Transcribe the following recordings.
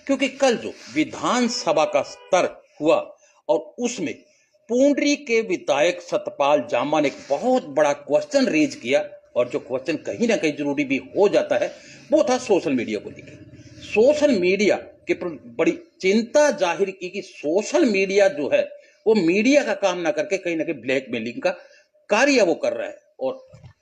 क्योंकि कल जो विधानसभा का स्तर हुआ और उसमें पुंडरी के विधायक सतपाल जामा ने एक बहुत बड़ा क्वेश्चन रेज किया, और जो क्वेश्चन कहीं ना कहीं जरूरी भी हो जाता है वो था सोशल मीडिया को लेकर। सोशल मीडिया के बड़ी चिंता जाहिर की कि सोशल मीडिया जो है वो मीडिया का काम ना करके कहीं ना कहीं ब्लैकमेलिंग का कार्य वो कर रहा है। और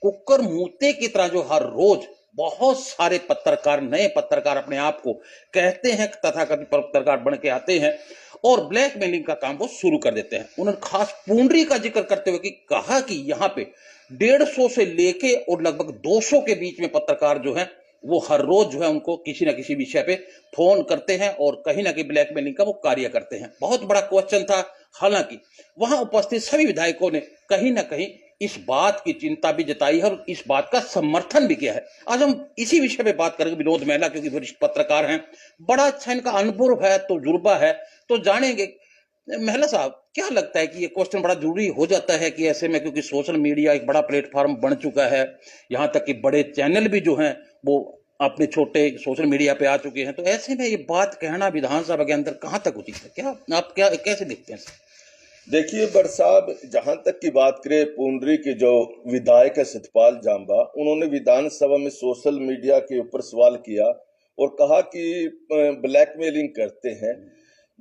कुकर मूते की तरह जो हर रोज बहुत सारे पत्रकार, नए पत्रकार अपने आप को कहते हैं तथाकथित पत्रकार बन के आते हैं और ब्लैकमेलिंग का काम वो शुरू कर देते हैं। उन्होंने खास पुंडरी का जिक्र करते हुए कि कहा कि यहाँ पे 150 से लेके और लगभग 200 के बीच में पत्रकार जो हैं वो हर रोज जो है उनको किसी ना किसी विषय पे फोन करते हैं और कहीं ना कहीं ब्लैकमेलिंग का वो कार्य करते हैं। बहुत बड़ा क्वेश्चन था। हालांकि वहां उपस्थित सभी विधायकों ने कहीं ना कहीं इस बात की चिंता भी जताई है और इस बात का समर्थन भी किया है। आज हम इसी विषय पे बात करेंगे। विनोद महिला क्योंकि वरिष्ठ पत्रकार हैं, बड़ा अच्छा इनका अनुभव है, तजुर्बा है, तो जानेंगे। महिला साहब, क्या लगता है कि ये क्वेश्चन बड़ा जरूरी हो जाता है कि ऐसे में, क्योंकि सोशल मीडिया एक बड़ा प्लेटफॉर्म बन चुका है, यहाँ तक कि बड़े चैनल भी जो हैं वो अपने छोटे सोशल मीडिया पे आ चुके हैं, तो ऐसे में ये बात कहना विधानसभा के अंदर कहाँ तक उचित है? क्या आप कैसे देखते हैं? देखिए बट साहब, जहां तक की बात करें पुंडरी के जो विधायक है सतपाल जांबा, उन्होंने विधानसभा में सोशल मीडिया के ऊपर सवाल किया और कहा कि ब्लैकमेलिंग करते हैं।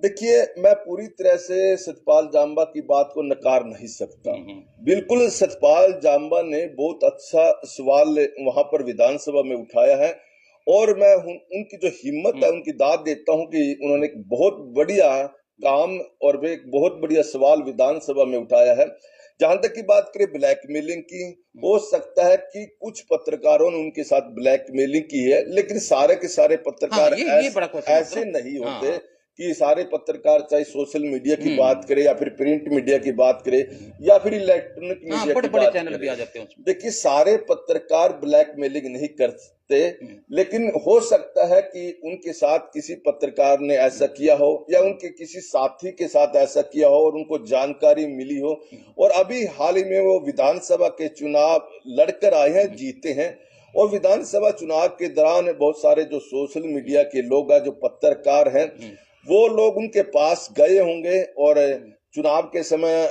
देखिए, मैं पूरी तरह से सतपाल जांबा की बात को नकार नहीं सकता। बिल्कुल सतपाल जांबा ने बहुत अच्छा सवाल वहां पर विधानसभा में उठाया है और मैं उनकी जो हिम्मत है उनकी दाद देता हूं कि उन्होंने एक बहुत बढ़िया काम और वे एक बहुत बढ़िया सवाल विधानसभा में उठाया है। जहां तक की बात करें ब्लैकमेलिंग की, हो सकता है कि कुछ पत्रकारों ने उनके साथ ब्लैकमेलिंग की है, लेकिन सारे के सारे पत्रकार ऐसे नहीं होते कि सारे पत्रकार, चाहे सोशल मीडिया की बात करें या फिर प्रिंट मीडिया की बात करें या फिर इलेक्ट्रॉनिक मीडिया की बात करें, देखिए सारे पत्रकार ब्लैकमेलिंग नहीं करते, लेकिन हो सकता है कि उनके साथ किसी पत्रकार ने ऐसा किया हो या उनके किसी साथी के साथ ऐसा किया हो और उनको जानकारी मिली हो। और अभी हाल ही में वो विधानसभा के चुनाव लड़कर आए हैं, जीते हैं, और विधानसभा चुनाव के दौरान बहुत सारे जो सोशल मीडिया के लोग हैं, जो पत्रकार हैं, वो लोग उनके पास गए होंगे। और चुनाव के समय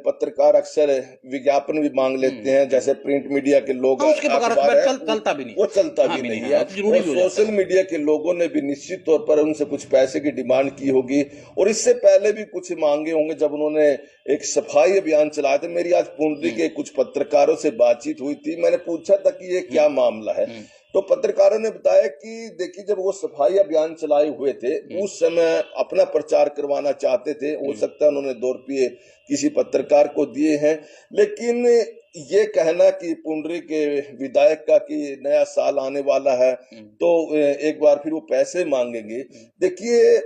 पत्रकार अक्सर विज्ञापन भी मांग लेते हैं, जैसे प्रिंट मीडिया के लोग उसके बगैर चलता भी नहीं, वो चलता भी नहीं है। और सोशल मीडिया के लोगों ने भी निश्चित तौर पर उनसे कुछ पैसे की डिमांड की होगी और इससे पहले भी कुछ मांगे होंगे जब उन्होंने एक सफाई अभियान चलाया था। मेरी आज पुंडरी के कुछ पत्रकारों से बातचीत हुई थी, मैंने पूछा था कि ये क्या मामला है, तो पत्रकारों ने बताया कि देखिए जब वो सफाई अभियान चलाए हुए थे उस समय अपना प्रचार करवाना चाहते थे, हो सकता है उन्होंने 2 रुपये किसी पत्रकार को दिए हैं, लेकिन ये कहना कि पुंडरी के विधायक का कि नया साल आने वाला है तो एक बार फिर वो पैसे मांगेंगे, देखिए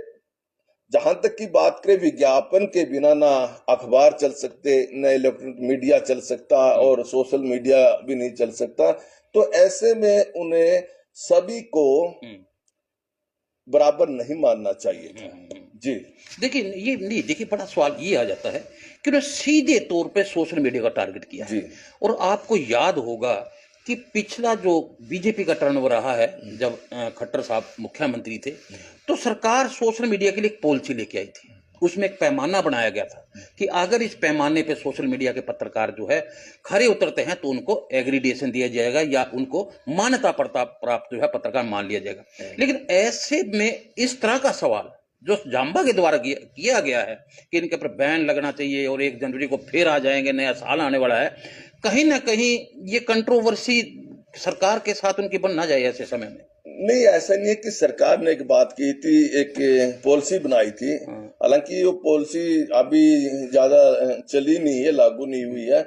जहां तक की बात करें विज्ञापन के बिना ना अखबार चल सकते, न इलेक्ट्रॉनिक मीडिया चल सकता और सोशल मीडिया भी नहीं चल सकता, तो ऐसे में उन्हें सभी को बराबर नहीं मानना चाहिए था। जी देखिए, ये नहीं, देखिए बड़ा सवाल ये आ जाता है कि उन्होंने सीधे तौर पे सोशल मीडिया का टारगेट किया है। और आपको याद होगा कि पिछला जो बीजेपी का टर्न रहा है, जब खट्टर साहब मुख्यमंत्री थे, तो सरकार सोशल मीडिया के लिए एक पॉलिसी लेके आई थी। उसमें एक पैमाना बनाया गया था कि अगर इस पैमाने पे सोशल मीडिया के पत्रकार जो है खरे उतरते हैं तो उनको एग्रीडेशन दिया जाएगा या उनको मान्यता प्राप्त जो है पत्रकार मान लिया जाएगा। लेकिन ऐसे में इस तरह का सवाल जो जांबा के द्वारा किया गया है कि इनके ऊपर बैन लगना चाहिए और 1 जनवरी को फिर आ जाएंगे, नया साल आने वाला है, कहीं ना कहीं ये कंट्रोवर्सी सरकार के साथ उनकी बन ना जाए ऐसे समय में। नहीं, ऐसा नहीं है कि सरकार ने एक बात की थी, एक पॉलिसी बनाई थी, हालांकि वो पॉलिसी अभी ज्यादा चली नहीं है, लागू नहीं हुई है,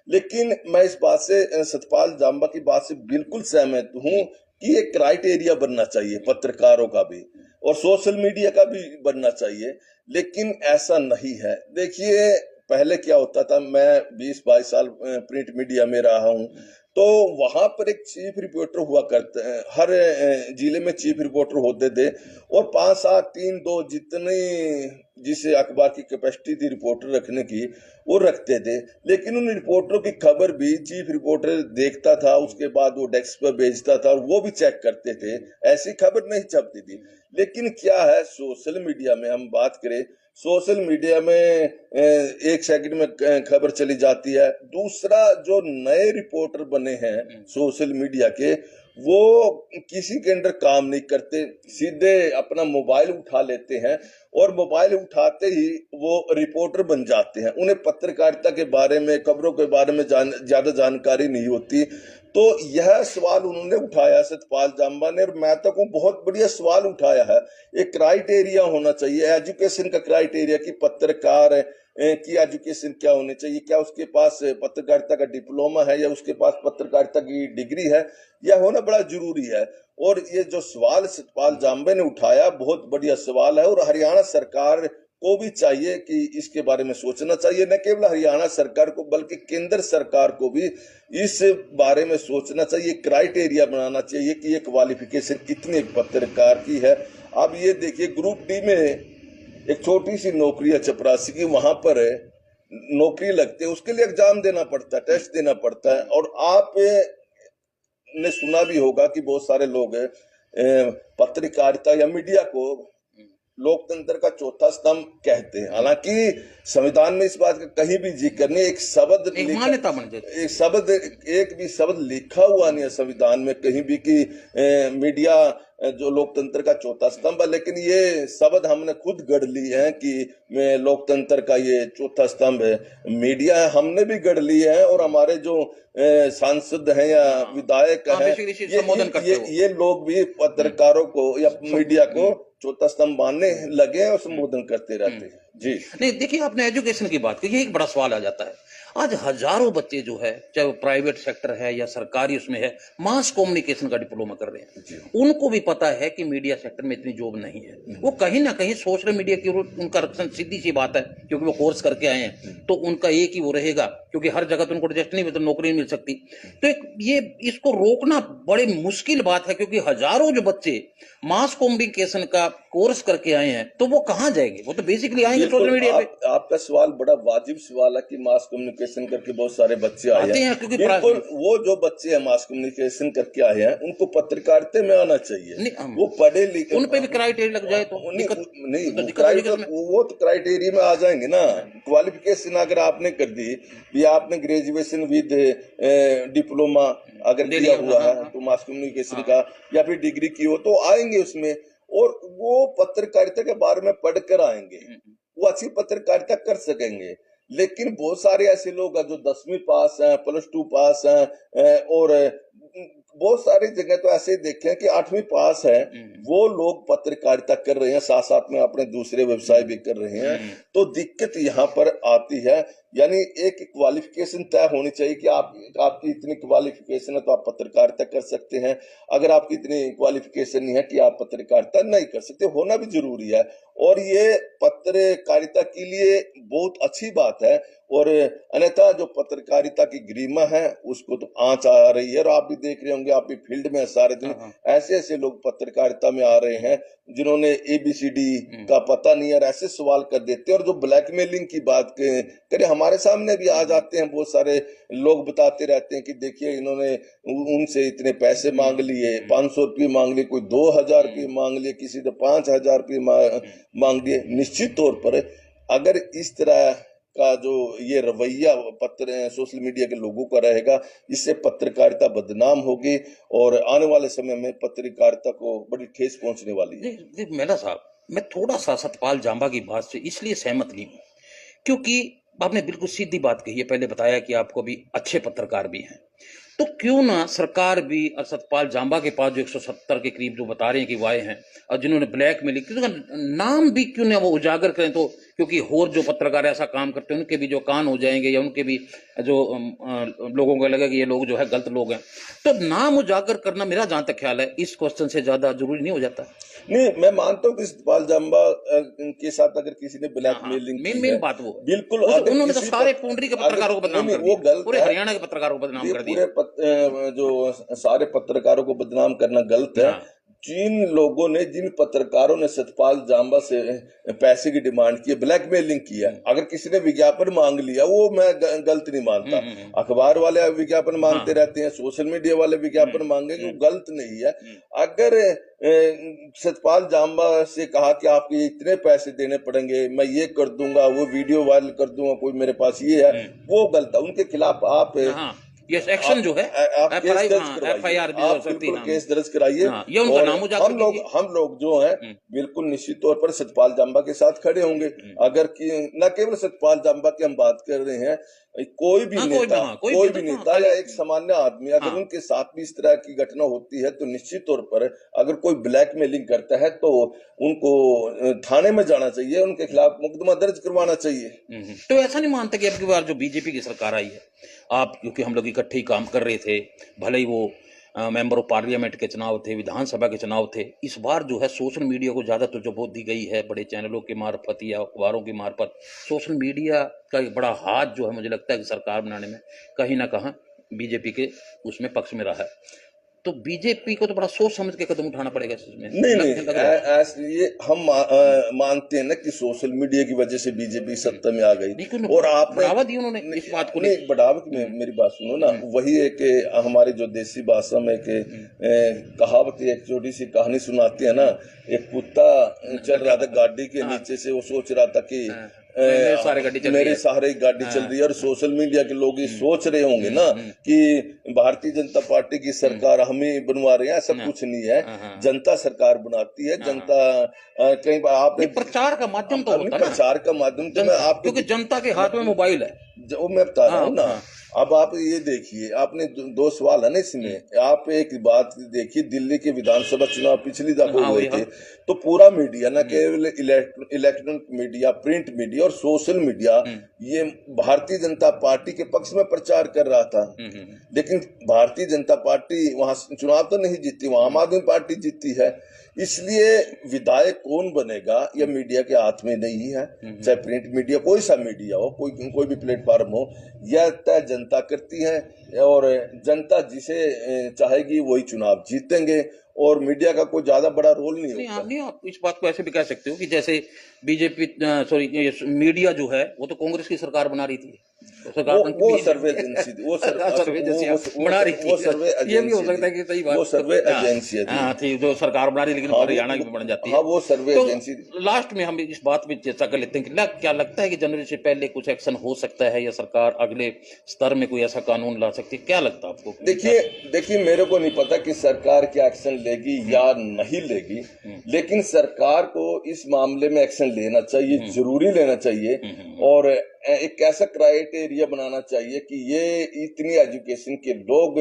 लेकिन मैं इस बात से, सतपाल जांबा की बात से बिल्कुल सहमत हूँ कि एक क्राइटेरिया बनना चाहिए पत्रकारों का भी और सोशल मीडिया का भी बनना चाहिए, लेकिन ऐसा नहीं है। देखिए पहले क्या होता था, मैं 20-22 साल प्रिंट मीडिया में रहा हूँ, तो वहां पर एक चीफ रिपोर्टर हुआ करते, हर जिले में चीफ रिपोर्टर होते थे और 5-7, 3-2 जिस अखबार की कैपेसिटी थी रिपोर्टर रखने की, वो रखते थे। लेकिन उन रिपोर्टरों की खबर भी चीफ रिपोर्टर देखता था, उसके बाद वो डेस्क पर भेजता था और वो भी चेक करते थे, ऐसी खबर नहीं छपती थी। लेकिन क्या है, सोशल मीडिया में हम बात करें, सोशल मीडिया में एक सेकंड में खबर चली जाती है। दूसरा, जो नए रिपोर्टर बने हैं सोशल मीडिया के, वो किसी के अंडर काम नहीं करते, सीधे अपना मोबाइल उठा लेते हैं और मोबाइल उठाते ही वो रिपोर्टर बन जाते हैं। उन्हें पत्रकारिता के बारे में, खबरों के बारे में ज्यादा जानकारी नहीं होती। तो यह सवाल उन्होंने उठाया, सतपाल जांबा ने, और मैं तो कहूं बहुत बढ़िया सवाल उठाया है। एक क्राइटेरिया होना चाहिए, एजुकेशन का क्राइटेरिया, कि पत्रकार की एजुकेशन क्या होनी चाहिए, क्या उसके पास पत्रकारिता का डिप्लोमा है या उसके पास पत्रकारिता की डिग्री है, यह होना बड़ा जरूरी है। और ये जो सवाल सतपाल जांबे ने उठाया, बहुत बढ़िया सवाल है, और हरियाणा सरकार को भी चाहिए कि इसके बारे में सोचना चाहिए। न केवल हरियाणा सरकार को बल्कि केंद्र सरकार को भी इस बारे में सोचना चाहिए, क्राइटेरिया बनाना चाहिए कि ये क्वालिफिकेशन कितनी एक पत्रकार की है। अब ये देखिए, ग्रुप डी में एक छोटी सी नौकरी है चपरासी की, वहां पर नौकरी लगती है, उसके लिए एग्जाम देना पड़ता है, टेस्ट देना पड़ता है। और आप ने सुना भी होगा कि बहुत सारे लोग पत्रकारिता या मीडिया को लोकतंत्र का चौथा स्तंभ कहते हैं। हालांकि संविधान में इस बात का कहीं भी जिक्र नहीं, एक शब्द, एक मान्यता बन जाती है, एक भी शब्द लिखा हुआ नहीं है संविधान में कहीं भी कि मीडिया जो लोकतंत्र का चौथा स्तंभ है। लेकिन ये शब्द हमने खुद गढ़ ली है कि लोकतंत्र का ये चौथा स्तंभ है मीडिया, हमने भी गढ़ ली है। और हमारे जो सांसद हैं या विधायक हैं, ये लोग भी पत्रकारों को या मीडिया को चौथा स्तंभ मानने लगे और संबोधन करते रहते हैं। जी नहीं, देखिए आपने एजुकेशन की बात की, ये एक बड़ा सवाल आ जाता है। आज हजारों बच्चे जो है, चाहे वो प्राइवेट सेक्टर है या सरकारी उसमें है, मास कम्युनिकेशन का डिप्लोमा कर रहे हैं। उनको भी पता है कि मीडिया सेक्टर में इतनी जॉब नहीं है। वो कहीं ना कहीं सोशल मीडिया की ओर उनका रक्षण, सीधी सी बात है, क्योंकि वो कोर्स करके आए हैं, तो उनका एक ही वो रहेगा, क्योंकि हर जगह तो उनको एडजस्ट नहीं, तो नौकरी नहीं मिल सकती। तो ये इसको रोकना बड़ी मुश्किल बात है, क्योंकि हजारों जो बच्चे मास कम्युनिकेशन का कोर्स करके आए हैं, तो वो कहाँ जाएंगे? वो तो बेसिकली आएंगे सोशल मीडिया पे। आपका सवाल बड़ा वाजिब सवाल है कि मास कम्युनिकेशन करके बहुत सारे बच्चे आए हैं, क्योंकि बिल्कुल वो जो बच्चे हैं मास कम्युनिकेशन करके आए हैं, उनको पत्रकारिता में आना चाहिए। वो पढ़े लिखे, उन पे भी क्राइटेरिया लग जाए तो नहीं, वो तो क्राइटेरिया में आ जाएंगे ना। क्वालिफिकेशन अगर आपने कर दी, या आपने ग्रेजुएशन विद डिप्लोमा अगर किया हुआ है तो मास कम्युनिकेशन का, या फिर डिग्री की हो, तो आएंगे उसमें, और वो पत्रकारिता के बारे में पढ़कर आएंगे, वो अच्छी पत्रकारिता कर सकेंगे। लेकिन बहुत सारे ऐसे लोग हैं जो 10वीं पास हैं, +2 पास हैं, और बहुत सारी जगह तो ऐसे देखे हैं कि 8वीं पास है, वो लोग पत्रकारिता कर रहे हैं, साथ साथ में अपने दूसरे व्यवसाय भी कर रहे हैं। तो दिक्कत यहाँ पर आती है, यानी एक क्वालिफिकेशन तय होनी चाहिए कि आपकी इतनी क्वालिफिकेशन है तो आप पत्रकारिता कर सकते हैं। अगर आपकी इतनी क्वालिफिकेशन नहीं है कि आप पत्रकारिता नहीं कर सकते, होना भी जरूरी है। और ये पत्रकारिता के लिए बहुत अच्छी बात है। और अन्यथा जो पत्रकारिता की गरिमा है उसको तो आंच आ रही है। और आप भी देख रहे होंगे, आप भी फील्ड में सारे दिन ऐसे ऐसे लोग पत्रकारिता में आ रहे हैं जिन्होंने ABCD का पता नहीं है, और ऐसे सवाल कर देते हैं। और जो ब्लैकमेलिंग की बात करें, हमारे सामने भी आ जाते हैं, बहुत सारे लोग बताते रहते हैं कि देखिए इन्होंने उनसे इतने पैसे मांग लिए, 500 रुपये मांग लिए, कोई 2000 रुपये मांग लिए, किसी ने 5000 रुपये मांग लिए। निश्चित तौर पर अगर इस तरह का जो ये रवैया सोशल मीडिया के लोगों का रहेगा, इससे पत्रकारिता बदनाम होगी और आने वाले समय में पत्रकारिता को बड़ी ठेस पहुंचने वाली है। मेरा साहब, मैं थोड़ा सा सतपाल जांबा की बात से इसलिए सहमत नहीं हूँ, क्योंकि आपने बिल्कुल सीधी बात कही है। पहले बताया कि आपको भी अच्छे पत्रकार भी हैं, तो क्यों ना सरकार भी और सतपाल जांबा के पास जो 170 के करीब जो बता रहे हैं कि वो आए हैं, और जिन्होंने ब्लैक में लिख, नाम भी क्यों ना वो उजागर करें, तो क्योंकि और जो पत्रकार ऐसा काम करते हैं उनके भी जो कान हो जाएंगे, या उनके भी जो लोगों को लगेगा कि ये लोग जो है गलत लोग हैं। तो नाम उजागर करना, मेरा जहां तक ख्याल है, इस क्वेश्चन से ज्यादा जरूरी नहीं हो जाता। नहीं, मैं मानता हूँ कि सतपाल जांबा के साथ अगर किसी ने ब्लैकमेलिंग की मेन बात वो बिल्कुल, उन्होंने तो सारे पुंडरी के पत्रकारों को बदनाम कर दिया, पूरे हरियाणा के पत्रकारों को बदनाम कर दिया। जो सारे पत्रकारों को बदनाम करना गलत है। जिन लोगों ने, जिन पत्रकारों ने सतपाल जांबा से पैसे की डिमांड की, ब्लैकमेलिंग किया, अगर किसी ने विज्ञापन मांग लिया वो मैं गलत नहीं मानता। अखबार वाले विज्ञापन मांगते रहते हैं, सोशल मीडिया वाले विज्ञापन मांगेंगे, वो गलत नहीं है। अगर सतपाल जांबा से कहा कि आपको इतने पैसे देने पड़ेंगे, मैं ये कर दूंगा, वो वीडियो वायरल कर दूंगा, कोई मेरे पास ये है, वो गलत है। उनके खिलाफ आप यस एक्शन जो है आप केस दर्ज करवाइए, FIR आप बिल्कुल केस दर्ज कराइए। ये उनका नाम हम लोग जो हैं बिल्कुल निश्चित तौर पर सतपाल जांबा के साथ खड़े होंगे। अगर न केवल सतपाल जांबा की हम बात कर रहे हैं, कोई भी नेता या एक सामान्य आदमी अगर उनके साथ भी इस तरह की घटना होती है तो निश्चित तौर पर अगर कोई ब्लैकमेलिंग करता है तो उनको थाने में जाना चाहिए, उनके खिलाफ मुकदमा दर्ज करवाना चाहिए। तो ऐसा नहीं मानते कि अब की बार जो बीजेपी की सरकार आई है, आप क्योंकि हम लोग इकट्ठे ही काम कर रहे थे, भले ही वो मेंबर ऑफ पार्लियामेंट के चुनाव थे, विधानसभा के चुनाव थे, इस बार जो है सोशल मीडिया को ज़्यादा तो वोट दी गई है, बड़े चैनलों के मार्फत या अखबारों के मार्फत सोशल मीडिया का एक बड़ा हाथ जो है मुझे लगता है कि सरकार बनाने में कहीं ना कहीं बीजेपी के उसमें पक्ष में रहा है। तो बीजेपी को तो बड़ा सोच समझ के कदम उठाना पड़ेगा इसमें। नहीं, ये हम मानते हैं ना कि सोशल मीडिया की वजह से बीजेपी सत्ता में आ गई, और आपने बढ़ावा दी उन्होंने इस बात को। नहीं बढ़ावा, मेरी बात सुनो ना, वही है कि हमारे जो देसी भाषा में कहावत, एक छोटी सी कहानी सुनाती है ना, एक कुत्ता चल रहा था गाड़ी के नीचे से, वो सोच रहा था कि मेरे सारे गाड़ी चल रही है, और सोशल मीडिया के लोग ये सोच रहे होंगे ना कि भारतीय जनता पार्टी की सरकार हम ही बनवा रहे हैं, ऐसा कुछ नहीं है। जनता सरकार बनाती है, जनता कई बार आपने प्रचार का माध्यम तो होता है, प्रचार का माध्यम तो मैं आप, क्योंकि जनता के हाथ में मोबाइल है, जो मैं बता रहा हूँ ना। अब आप ये देखिए, आपने दो सवाल है ना इसमें, आप एक बात देखिए, दिल्ली के विधानसभा चुनाव पिछली दफा हुए थे तो पूरा मीडिया, न केवल इलेक्ट्रॉनिक मीडिया, प्रिंट मीडिया और सोशल मीडिया, ये भारतीय जनता पार्टी के पक्ष में प्रचार कर रहा था। लेकिन भारतीय जनता पार्टी वहां चुनाव तो नहीं जीती, वहां आम आदमी पार्टी जीती है। इसलिए विधायक कौन बनेगा यह मीडिया के हाथ में नहीं है, चाहे प्रिंट मीडिया, कोई सा मीडिया हो, कोई भी प्लेटफॉर्म हो, यह तय जनता करती है, और जनता जिसे चाहेगी वही चुनाव जीतेंगे, और मीडिया का कोई ज्यादा बड़ा रोल नहीं होता। नहीं, आप इस बात को ऐसे भी कह सकते हो कि जैसे बीजेपी मीडिया जो है वो तो कांग्रेस की सरकार बना रही थी, वो सर्वे एजेंसी थी, वो बना रही थी, ये भी हो सकता है कि सही बात, वो सर्वे एजेंसी थी जो सरकार बना रही, लेकिन हरियाणा की बन जाती है। वो सर्वे एजेंसी। लास्ट में हम इस बात पे चर्चा कर लेते हैं कि क्या लगता है कि जनवरी से पहले कुछ एक्शन हो सकता है, या सरकार अगले स्तर में कोई ऐसा कानून ला सकती है, क्या लगता है आपको? देखिए मेरे को नहीं पता कि सरकार क्या एक्शन लेगी या नहीं लेगी, लेकिन सरकार को इस मामले में एक्शन लेना चाहिए, जरूरी लेना चाहिए, और एक ऐसा क्राइटेरिया बनाना चाहिए कि ये इतनी एजुकेशन के लोग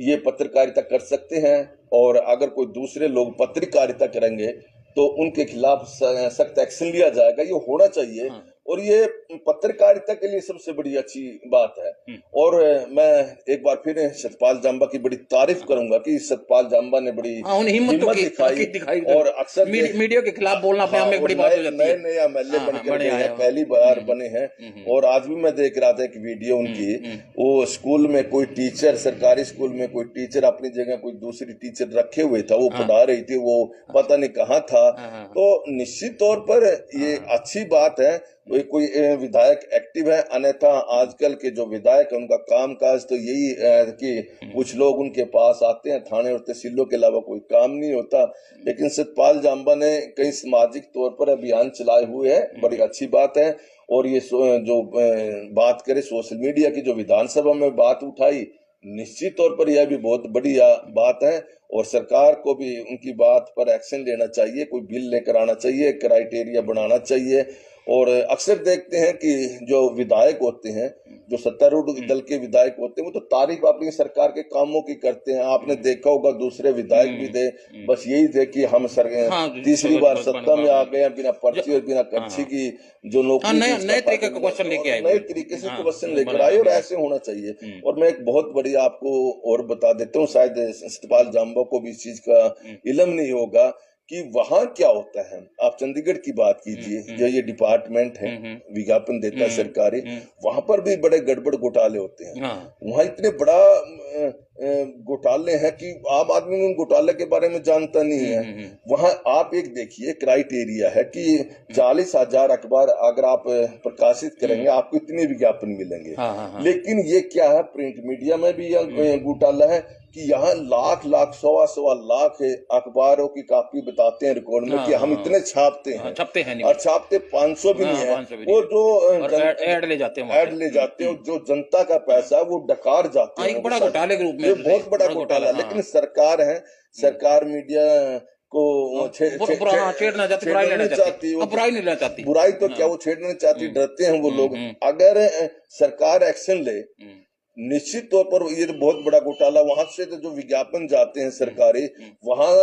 ये पत्रकारिता कर सकते हैं, और अगर कोई दूसरे लोग पत्रकारिता करेंगे तो उनके खिलाफ सख्त एक्शन लिया जाएगा, ये होना चाहिए। और ये पत्रकारिता के लिए सबसे बड़ी अच्छी बात है। और मैं एक बार फिर सतपाल जांबा की बड़ी तारीफ करूंगा कि सतपाल जांबा ने बड़ी हिम्मत दिखाई, और अक्सर मीडिया के खिलाफ बोलना अपने आप में बड़ी बात हो जाती है। नए एमएलए बनकर गए हैं, पहली बार बने हैं, और आज भी मैं देख रहा था एक वीडियो उनकी, वो स्कूल में कोई टीचर, सरकारी स्कूल में कोई टीचर अपनी जगह कोई दूसरी टीचर रखे हुए था, वो पढ़ा रही थी, वो पता नहीं कहाँ था। तो निश्चित तौर पर ये अच्छी बात है कोई विधायक एक्टिव है, अन्यथा आजकल के जो विधायक है उनका कामकाज तो यही है कि कुछ लोग उनके पास आते हैं, थाने और तहसीलों के अलावा कोई काम नहीं होता। लेकिन सतपाल जांबा ने कई सामाजिक तौर पर अभियान चलाए हुए हैं, बड़ी अच्छी बात है। और ये जो बात करें सोशल मीडिया की, जो विधानसभा में बात उठाई, निश्चित तौर पर यह भी बहुत बढ़िया बात है, और सरकार को भी उनकी बात पर एक्शन लेना चाहिए, कोई बिल लेकर आना चाहिए, क्राइटेरिया बनाना चाहिए। और अक्सर देखते हैं कि जो विधायक होते हैं, जो सत्तारूढ़ दल के विधायक होते हैं, वो तो तारीफ अपनी सरकार के कामों की करते हैं। आपने देखा होगा दूसरे विधायक भी थे, बस यही थे कि हम तीसरी बार सत्ता में आ गए, बिना पर्ची और बिना कच्छी की जो नौकरी, नए तरीके का क्वेश्चन लेके आए, नए तरीके से क्वेश्चन लेकर आए, और ऐसे होना चाहिए। और मैं एक बहुत बड़ी आपको और बता देता हूँ, शायद सतपाल जांबा को भी इस चीज का इल्म नहीं होगा कि वहां क्या होता है। आप चंडीगढ़ की बात कीजिए, जो ये डिपार्टमेंट है विज्ञापन देता है सरकारी, वहां पर भी बड़े गड़बड़ घोटाले होते हैं। वहां इतने बड़ा घोटाले हैं कि आम आदमी उन घोटाले के बारे में जानता नहीं है। वहां आप एक देखिए क्राइटेरिया है कि 40,000 अखबार अगर आप प्रकाशित करेंगे आपको इतने विज्ञापन मिलेंगे। हाँ। लेकिन ये क्या है, प्रिंट मीडिया में भी यह घोटाला है कि यहाँ लाख सवा लाख अखबारों की कॉपी बताते हैं रिकॉर्ड में कि हम इतने छापते हैं, छापते हैं नहीं, और छापते 500 भी नहीं है। वो जो ऐड ले जाते हैं, जो जनता का पैसा वो डकार जाते हैं। एक बड़ा घोटाले के रूप में, ये बहुत बड़ा घोटाला। लेकिन सरकार है, सरकार मीडिया को छेड़ना चाहती, बुराई नहीं चाहती। बुराई तो क्या, वो छेड़ना चाहती, डरते हैं वो लोग। अगर सरकार एक्शन ले, निश्चित तौर पर ये तो बहुत बड़ा घोटाला। वहां से तो जो विज्ञापन जाते हैं सरकारी, वहां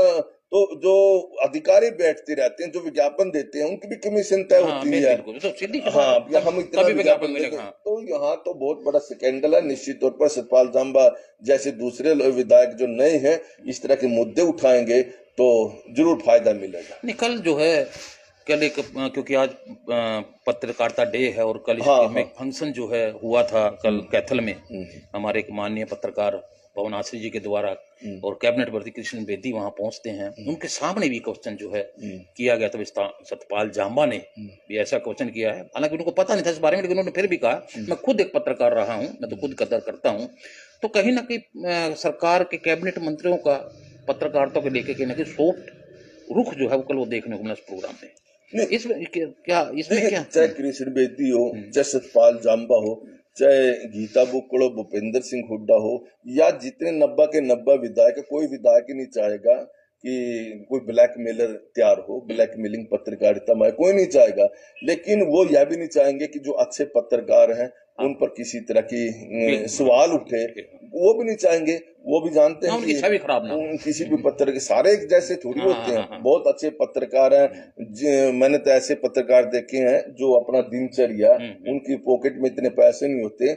तो जो अधिकारी बैठते रहते हैं जो विज्ञापन देते हैं उनकी भी कमीशन तय होती है। हाँ, हम इतना विज्ञापन देते हैं, तो यहाँ तो बहुत बड़ा स्कैंडल है। निश्चित तौर पर सतपाल जाम्बा जैसे दूसरे विधायक जो नए हैं इस तरह के मुद्दे उठाएंगे तो जरूर फायदा मिलेगा। कल जो है, कल एक, क्योंकि आज पत्रकारिता डे है और कल इसमें फंक्शन जो है हुआ था कल कैथल में, हमारे एक माननीय पत्रकार पवन आश्री जी के द्वारा, और कैबिनेट मंत्री कृष्ण बेदी वहां पहुंचते हैं। उनके सामने भी क्वेश्चन जो है किया गया था। सतपाल जाम्बा ने भी ऐसा क्वेश्चन किया है, हालांकि उनको पता नहीं था इस बारे में, लेकिन उन्होंने फिर भी कहा मैं खुद एक पत्रकार रहा हूं, मैं तो खुद कदर करता हूं। तो कहीं ना कहीं सरकार के कैबिनेट मंत्रियों का पत्रकारिता को लेकर कहीं ना कहीं सॉफ्ट रुख जो है वो कल वो देखने को मिला इस प्रोग्राम में। इसमें क्या, चाहे कृष्ण बेदी हो, चाहे सतपाल जाम्बा हो, चाहे गीता बुक्कड़ हो, भूपेंद्र सिंह हुड्डा हो, या जितने 90 के 90 विधायक, कोई विधायक ही नहीं चाहेगा कि कोई ब्लैकमेलर तैयार हो, ब्लैकमेलिंग पत्रकारिता में कोई नहीं चाहेगा। लेकिन वो यह भी नहीं चाहेंगे कि जो अच्छे पत्रकार हैं उन पर किसी तरह की सवाल उठे, वो भी नहीं चाहेंगे। वो भी जानते हैं कि छवि खराब ना, किसी भी पत्रकार सारे एक जैसे थोड़ी होते हैं। बहुत अच्छे पत्रकार हैं, मैंने तो ऐसे पत्रकार देखे हैं जो अपना दिनचर्या, उनकी पॉकेट में इतने पैसे नहीं होते,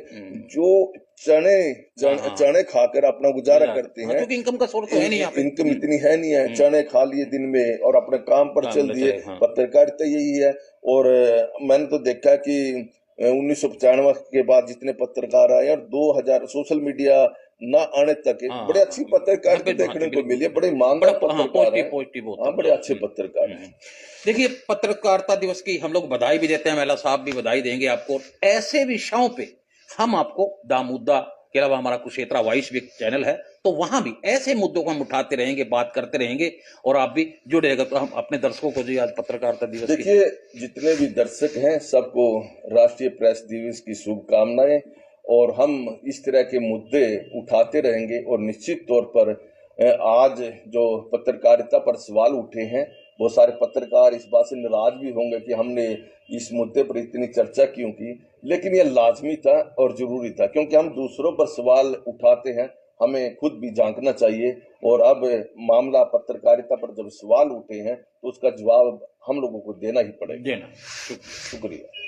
जो चने खाकर अपना गुजारा करते हैं, क्योंकि इनकम का सोर्स तो है नहीं, इनकम इतनी है नहीं है। चने खा लिए दिन में और अपने काम पर चल दिए। पत्रकारिता यही है। और मैंने तो देखा कि 1995 के बाद जितने पत्रकार आए और 2000 सोशल मीडिया ना आने तक बड़े अच्छी पत्रकारिता देखने को मिली है। बड़े ईमानदार पत्रकार हैं, बड़े अच्छे पत्रकार हैं। देखिए, पत्रकारिता दिवस की हम लोग बधाई भी देते हैं, महिला साहब भी बधाई देंगे आपको। ऐसे विषयों पे हम आपको दामुद्दा के अलावा हमारा कुरुक्षेत्र वॉइस भी एक चैनल है, तो वहां भी ऐसे मुद्दों को हम उठाते रहेंगे, बात करते रहेंगे, और आप भी जुड़े रहेगा। तो हम अपने दर्शकों को जो आज पत्रकारिता दिवस, देखिए जितने भी दर्शक हैं सबको राष्ट्रीय प्रेस दिवस की शुभकामनाएं। और हम इस तरह के मुद्दे उठाते रहेंगे। और निश्चित तौर पर आज जो पत्रकारिता पर सवाल उठे हैं, बहुत सारे पत्रकार इस बात से नाराज भी होंगे कि हमने इस मुद्दे पर इतनी चर्चा क्यों की, लेकिन यह लाजमी था और जरूरी था, क्योंकि हम दूसरों पर सवाल उठाते हैं, हमें खुद भी झांकना चाहिए। और अब मामला पत्रकारिता पर जब सवाल उठे हैं तो उसका जवाब हम लोगों को देना ही पड़ेगा। शुक्रिया।